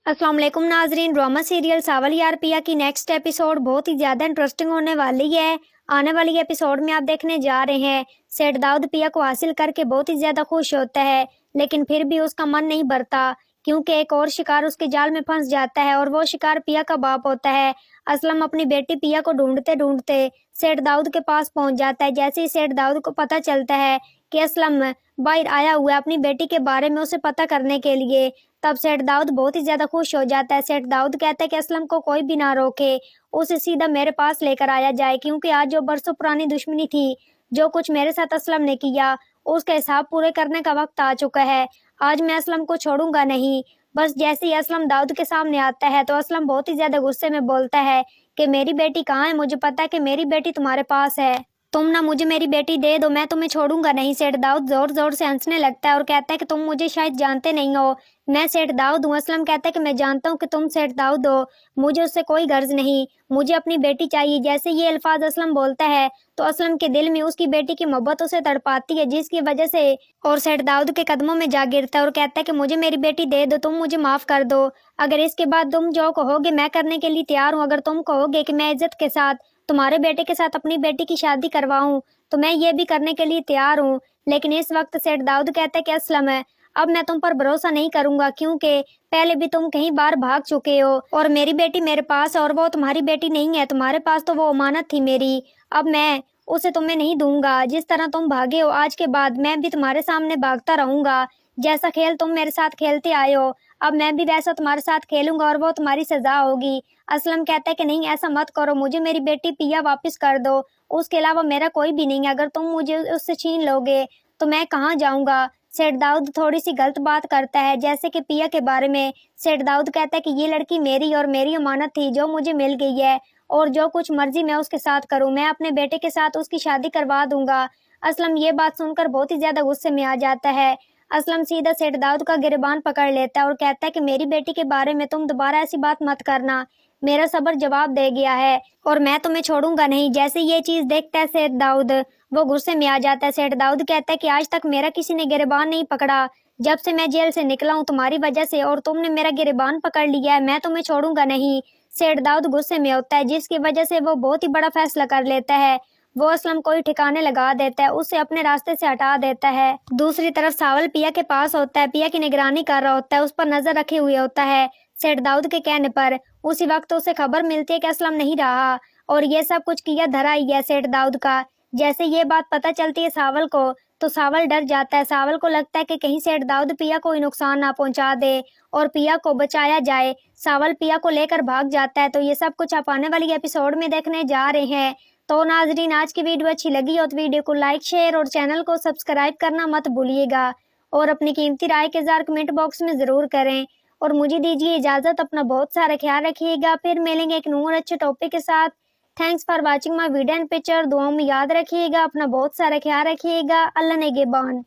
अस्सलाम वालेकुम नाजरीन। ड्रामा सीरियल सावल यार पिया की नेक्स्ट एपिसोड बहुत ही ज़्यादा इंटरेस्टिंग होने वाली है। आने वाली एपिसोड में आप देखने जा रहे हैं सेठ दाऊद पिया को हासिल करके बहुत ही ज़्यादा खुश होता है, लेकिन फिर भी उसका मन नहीं भरता क्योंकि एक और शिकार उसके जाल में फंस जाता है और वो शिकार पिया का बाप होता है। असलम अपनी बेटी पिया को ढूंढते ढूंढते सेठ दाऊद के पास पहुंच जाता है। जैसे ही सेठ दाऊद को पता चलता है कि असलम बाहर आया हुआ है अपनी बेटी के बारे में उसे पता करने के लिए, तब सेठ दाऊद बहुत ही ज्यादा खुश हो जाता है। सेठ दाऊद कहता है कि असलम को कोई भी ना रोके, उसे सीधा मेरे पास लेकर आया जाए क्योंकि आज जो बरसों पुरानी दुश्मनी थी, जो कुछ मेरे साथ असलम ने किया, उसका हिसाब पूरे करने का वक्त आ चुका है। आज मैं असलम को छोड़ूंगा नहीं। बस जैसे ही असलम दाऊद के सामने आता है तो असलम बहुत ही ज्यादा गुस्से में बोलता है कि मेरी बेटी कहाँ है, मुझे पता है कि मेरी बेटी तुम्हारे पास है, तुम ना मुझे मेरी बेटी दे दो, मैं तुम्हें छोड़ूंगा नहीं। सेठ दाऊद जोर जोर से हंसने लगता है और कहता है कि तुम मुझे शायद जानते नहीं हो, मैं सेठ दाऊद हूँ। असलम कहता है कि मैं जानता हूँ कि तुम सेठ दाऊद हो, मुझे उससे कोई गर्ज नहीं, मुझे अपनी बेटी चाहिए। जैसे ये अल्फाज असलम बोलता है तो असलम के दिल में उसकी बेटी की मोहब्बत उसे तड़पाती है, जिसकी वजह से और सेठ दाऊद के कदमों में जा गिरता है और कहता है कि मुझे मेरी बेटी दे दो, तुम मुझे माफ कर दो। अगर इसके बाद तुम जो कहोगे मैं करने के लिए तैयार हूँ। अगर तुम कहोगे कि मैं इज्जत के साथ तुम्हारे बेटे के साथ अपनी बेटी की शादी करवाऊं तो मैं ये भी करने के लिए तैयार हूँ। लेकिन इस वक्त सेठ दाऊद कहता है कि असलम है, अब मैं तुम पर भरोसा नहीं करूंगा क्योंकि पहले भी तुम कहीं बार भाग चुके हो और मेरी बेटी मेरे पास है और वो तुम्हारी बेटी नहीं है, तुम्हारे पास तो वो अमानत थी मेरी, अब मैं उसे तुम्हें नहीं दूंगा। जिस तरह तुम भागे हो आज के बाद मैं भी तुम्हारे सामने भागता रहूंगा, जैसा खेल तुम मेरे साथ खेलते आए हो अब मैं भी वैसा तुम्हारे साथ खेलूंगा और वो तुम्हारी सजा होगी। असलम कहता है कि नहीं ऐसा मत करो, मुझे मेरी बेटी पिया वापस कर दो, उसके अलावा मेरा कोई भी नहीं है, अगर तुम मुझे उससे छीन लोगे तो मैं कहाँ जाऊंगा। सेठ दाऊद थोड़ी सी गलत बात करता है, जैसे कि पिया के बारे में सेठ दाऊद कहता है कि ये लड़की मेरी और मेरी अमानत थी जो मुझे मिल गई है और जो कुछ मर्जी मैं उसके साथ करूं, मैं अपने बेटे के साथ उसकी शादी करवा दूंगा। असलम ये बात सुनकर बहुत ही ज्यादा गुस्से में आ जाता है। असलम सीधा सेठ दाऊद का गिरबान पकड़ लेता है और कहता है कि मेरी बेटी के बारे में तुम दोबारा ऐसी बात मत करना, मेरा सब्र जवाब दे गया है और मैं तुम्हें छोड़ूंगा नहीं। जैसे ये चीज देखता है सेठ दाऊद वो गुस्से में आ जाता है। सेठ दाऊद कहता है कि आज तक मेरा किसी ने गिरबान नहीं पकड़ा, जब से मैं जेल से निकला हूँ तुम्हारी वजह से और तुमने मेरा गिरबान पकड़ लिया है, मैं तुम्हें छोड़ूंगा नहीं। सेठ दाऊद गुस्से में होता है जिसकी वजह से वो बहुत ही बड़ा फैसला कर लेता है, वो असलम को ही ठिकाने लगा देता है, उसे अपने रास्ते से हटा देता है। दूसरी तरफ सावल पिया के पास होता है, पिया की निगरानी कर रहा होता है, उस पर नजर रखे हुए होता है सेठ दाऊद के कहने पर। उसी वक्त उसे खबर मिलती है कि असलम नहीं रहा और ये सब कुछ किया धरा ही है सेठ दाऊद का। जैसे ये बात पता चलती है सावल को तो सावल डर जाता है। सावल को लगता है कि कहीं सेठ दाऊद पिया को नुकसान ना पहुंचा दे और पिया को बचाया जाए। सावल पिया को लेकर भाग जाता है। तो ये सब कुछ आप आने वाली एपिसोड में देखने जा रहे हैं। तो नाजरीन आज की वीडियो अच्छी लगी हो तो वीडियो को लाइक शेयर और चैनल को सब्सक्राइब करना मत भूलिएगा और अपनी कीमती राय के जार कमेंट बॉक्स में जरूर करें और मुझे दीजिए इजाजत। अपना बहुत सारा ख्याल रखिएगा, फिर मिलेंगे एक नए और अच्छे टॉपिक के साथ। Thanks for watching my video and picture. दुआओं में याद रखिएगा, अपना बहुत सारा ख्याल रखिएगा। अल्लाह नेगेबान।